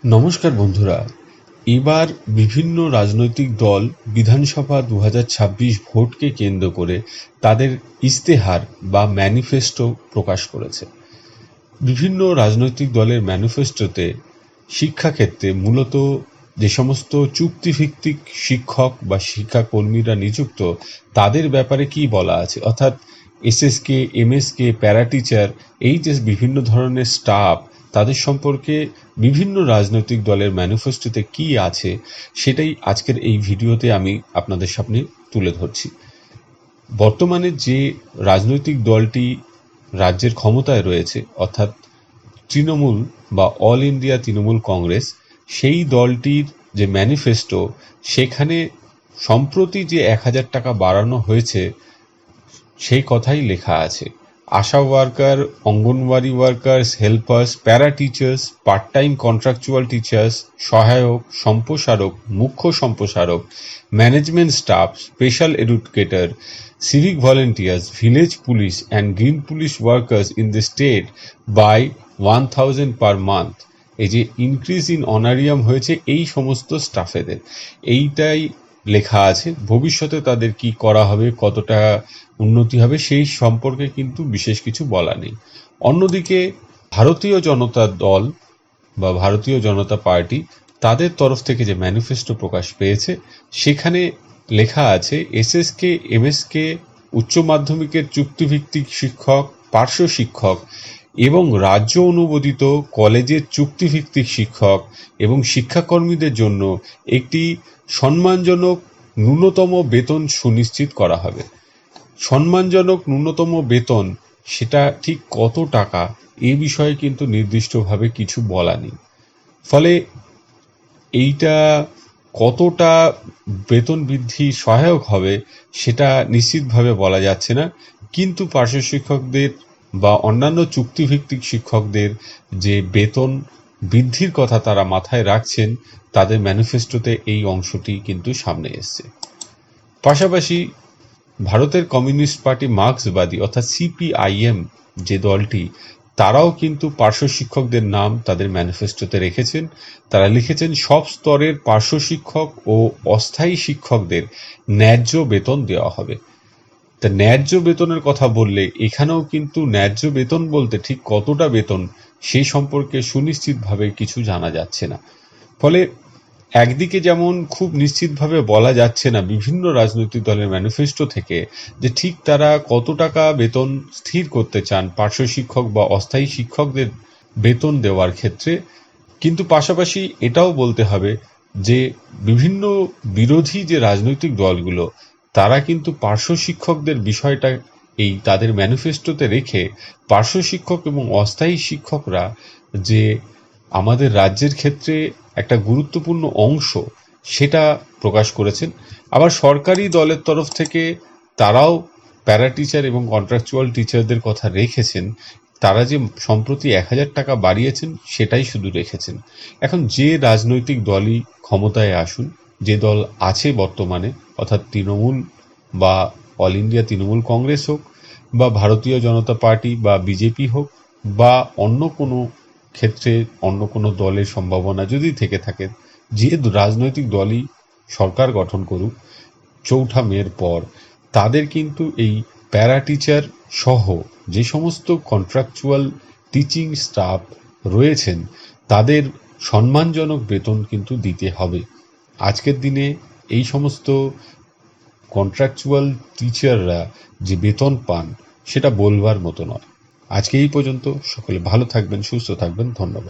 নমস্কার বন্ধুরা। এবার বিভিন্ন রাজনৈতিক দল বিধানসভা 2026 ভোটকে কেন্দ্র করে তাদের ইস্তেহার বা ম্যানিফেস্টো প্রকাশ করেছে। বিভিন্ন রাজনৈতিক দলের ম্যানিফেস্টোতে শিক্ষাক্ষেত্রে মূলত যে সমস্ত চুক্তিভিত্তিক শিক্ষক বা শিক্ষাকর্মীরা নিযুক্ত তাদের ব্যাপারে কি বলা আছে, অর্থাৎ এসএসকে, এমএসকে, প্যারা টিচার, এই যে বিভিন্ন ধরনের স্টাফ, তাদের সম্পর্কে বিভিন্ন রাজনৈতিক দলের ম্যানিফেস্টোতে কি আছে সেটাই আজকের এই ভিডিওতে আমি আপনাদের সামনে তুলে ধরছি। বর্তমানে যে রাজনৈতিক দলটি রাজ্যের ক্ষমতায় রয়েছে, অর্থাৎ তৃণমূল বা অল ইন্ডিয়া তৃণমূল কংগ্রেস, সেই দলটির যে ম্যানিফেস্টো, সেখানে সম্প্রতি যে 1000 টাকা বাড়ানো হয়েছে সেই কথাই লেখা আছে। ASHA worker, anganwadi workers, helpers, para teachers, part time contractual teachers, সহায়ক, সম্প্রসারক, মুখ্য সম্প্রসারক, management staff, special educator, civic volunteers, village police and green police workers in the state by 1000 per month। এই যে ইনক্রিজ ইন অনারিয়াম হয়েছে এই সমস্ত স্টাফেদের, এইটাই লেখা আছে। ভবিষ্যতে তাদের কি করা হবে, কতটা উন্নতি হবে সেই সম্পর্কে কিন্তু বিশেষ কিছু বলা নেই। অন্যদিকে ভারতীয় জনতা দল বা ভারতীয় জনতা পার্টি, তাদের তরফ থেকে যে ম্যানিফেস্টো প্রকাশ পেয়েছে সেখানে লেখা আছে এসএসকে, এমএসকে, উচ্চ মাধ্যমিকের চুক্তিভিত্তিক শিক্ষক, পার্শ্ব শিক্ষক এবং রাজ্য অনুমোদিত কলেজের চুক্তিভিত্তিক শিক্ষক এবং শিক্ষাকর্মীদের জন্য একটি সম্মানজনক ন্যূনতম বেতন সুনিশ্চিত করা হবে। সম্মানজনক ন্যূনতম বেতন সেটা ঠিক কত টাকা এ বিষয়ে কিন্তু নির্দিষ্টভাবে কিছু বলা নেই। ফলে এইটা কতটা বেতন বৃদ্ধি সহায়ক হবে সেটা নিশ্চিতভাবে বলা যাচ্ছে না। কিন্তু পার্শ্ব শিক্ষকদের বা অন্যান্য চুক্তিভিত্তিক শিক্ষকদের যে বেতন বৃদ্ধির কথা তারা মাথায় রাখছেন, তাদের ম্যানিফেস্টোতে এই অংশটি কিন্তু সামনে এসছে। পাশাপাশি ভারতের কমিউনিস্ট পার্টি মার্ক্সবাদী অর্থাৎ সিপিআইএম যে দলটি, তারাও কিন্তু পার্শ্ব শিক্ষকদের নাম তাদের ম্যানিফেস্টোতে রেখেছেন। তারা লিখেছেন সব স্তরের পার্শ্ব শিক্ষক ও অস্থায়ী শিক্ষকদের ন্যায্য বেতন দেওয়া হবে। তা ন্যায্য বেতনের কথা বললে এখানেও কিন্তু ন্যায্য বেতন বলতে ঠিক কতটা বেতন সেই সম্পর্কে সুনিশ্চিতভাবে কিছু জানা যাচ্ছে না। ফলে একদিকে যেমন খুব নিশ্চিতভাবে বলা যাচ্ছে না বিভিন্ন রাজনৈতিক দলের ম্যানিফেস্টো থেকে যে ঠিক তারা কত টাকা বেতন স্থির করতে চান পার্শ্ব শিক্ষক বা অস্থায়ী শিক্ষকদের বেতন দেওয়ার ক্ষেত্রে, কিন্তু পাশাপাশি এটাও বলতে হবে যে বিভিন্ন বিরোধী যে রাজনৈতিক দলগুলো, তারা কিন্তু পার্শ্ব শিক্ষকদের বিষয়টা এই তাদের ম্যানিফেস্টোতে রেখে পার্শ্ব শিক্ষক এবং অস্থায়ী শিক্ষকরা যে আমাদের রাজ্যের ক্ষেত্রে একটা গুরুত্বপূর্ণ অংশ সেটা প্রকাশ করেছেন। আবার সরকারি দলের তরফ থেকে তারাও প্যারা টিচার এবং কন্ট্রাকচুয়াল টিচারদের কথা রেখেছেন। তারা যে সম্প্রতি 1000 টাকা বাড়িয়েছেন সেটাই শুধু রেখেছেন। এখন যে রাজনৈতিক দলই ক্ষমতায় আসুন, যে দল আছে বর্তমানে, অর্থাৎ তৃণমূল বা অল ইন্ডিয়া তৃণমূল কংগ্রেস হোক বা ভারতীয় জনতা পার্টি বা বিজেপি হোক বা অন্য কোনো ক্ষেত্রে অন্য কোনো দলের সম্ভাবনা যদি থেকে থাকে, যে রাজনৈতিক দলই সরকার গঠন করুক 4 মের পর, তাদের কিন্তু এই প্যারা টিচার সহ যে সমস্ত কন্ট্রাকচুয়াল টিচিং স্টাফ রয়েছেন তাদের সম্মানজনক বেতন কিন্তু দিতে হবে। আজকের দিনে এই সমস্ত কন্ট্রাকচুয়াল টিচাররা যে বেতন পান সেটা বলবার মতো নয়। আজকে এই পর্যন্ত। সকলে ভালো থাকবেন, সুস্থ থাকবেন। ধন্যবাদ।